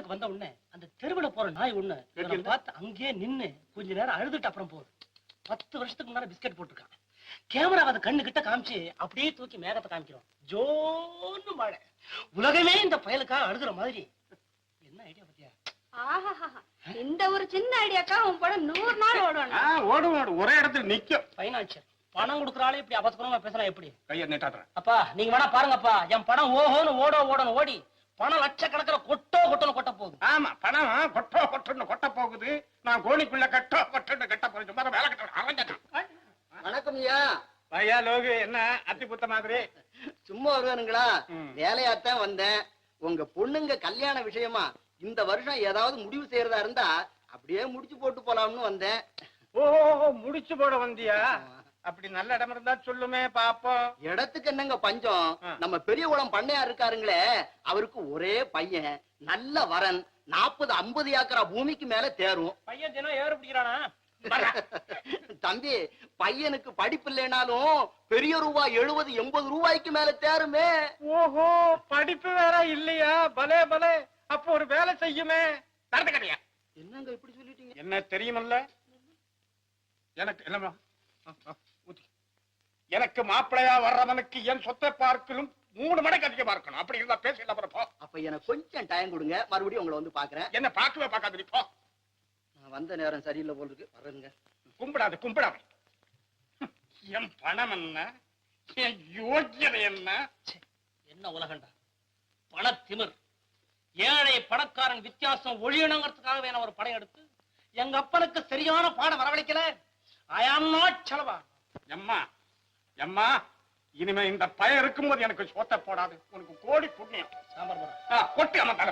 தியேட்டருக்கு வந்த உடனே அந்த தெருவுல போற நாய் ஒண்ணு பார்த்து அங்கேயே நின்னு கொஞ்ச நேரம் அழுதுட்டு அப்புறம் போகுது. 10 வருஷத்துக்கு முன்னாடி பிஸ்கட் போட்டிருக்கான். கேமரா அதை கண்ணு கிட்ட காமிச்சு அப்படியே தூக்கி மேகத்தை காமிக்கிறோம். ஜோன்னு மழை. உலகமே இந்த பயலுக்காக அழுகுற மாதிரி. என்ன ஐடியா பத்தியா? இந்த ஒரு சின்ன ஐடியாக்கா உன் படம் 100 நாள் ஓடணும். ஓடும் ஒரே இடத்துல நிக்கும். பைனான்சியர் பணம் கொடுக்குறாலே இப்படி அபசரமா பேசுறா எப்படி? கையை நீட்டாடுறேன். அப்பா நீங்க வேணா பாருங்கப்பா, என் படம் ஓஹோன்னு ஓடணும் ஓடி பணம் லட்சக்கணக்கில் கொட்டோன்னு கொட்ட போகுது. ஆமா, பணம் கொட்டோன்னு கொட்ட போகுது. நான் கோணிக்குள்ள கொட்டோன்னு கட்ட போகுது. சும்மா வேலை கட்ட. வணக்கம் ஐயா. பையா லோகு, என்ன அத்தி புத்த மாதிரி சும்மா வருவானுங்களா? வேலையாத்தான் வந்தேன். உங்க பொண்ணுங்க கல்யாண விஷயமா இந்த வருஷம் ஏதாவது முடிவு செய்யறதா இருந்தா அப்படியே முடிச்சு போட்டு போலாம்னு வந்தேன். ஓ, முடிச்சு போட வந்தியா? அப்படி நல்ல இடம் இருந்தா சொல்லுமே பாப்போம். இடத்துக்கு என்னங்க பஞ்சம்? நம்ம பெரியகுளம் பண்ணையார் இருக்காருங்களே, அவருக்கு ஒரே பையன், நல்ல வரன், 40-50 ஏக்கரா பூமிக்கு மேல தேரும். பையன் தினம் ஏறு பிடிக்கிறானா? தம்பி, பையனுக்கு படிப்பு இல்லைனாலும் பெரிய ரூபாய் 70-80 ரூபாய்க்கு மேல தேருமே. ஓஹோ, படிப்பு வேற இல்லையா? பலே பலே. அப்போ ஒரு வேலை செய்யுமே. தரதுக்கடையா? என்னங்க இப்படி சொல்லிட்டீங்க? என்ன தெரியுமல்ல எனக்கு? என்னமா எனக்கு மாப்பிளையா வர்றவனுக்கு என் சொத்தை பார்க்கணும் 3 மடங்கு அதிகமா இருக்கணும். அப்படி இருந்தா பேசல. அப்ப எனக்கு கொஞ்சம் டைம் கொடுங்க, மறுபடியும் உங்களை வந்து பாக்குறேன். என்ன பார்க்கவே பார்க்காது. போ. வந்த நேரம் சரியில்லை போல் இருக்கு, வர்றேங்க. கும்பிடாது. என் பணம் என்ன, என் யோக்கியதை என்ன? என்ன உலகண்டா பணத்திமிர். ஏழை பணக்காரன் வித்தியாசம் ஒழியணுங்கிறதுக்காகவே நான் ஒரு படம் எடுத்து எங்க அப்பனுக்கு சரியான பாடம் வரவழைக்கல. I am not செலவா. எம்மா, இனிமே இந்த பயம் இருக்கும்போது எனக்கு சோத்த போடாது. உனக்கு கோடி புண்ணியம். சாம்பார் போட கொட்டு அம்மா தலைமை.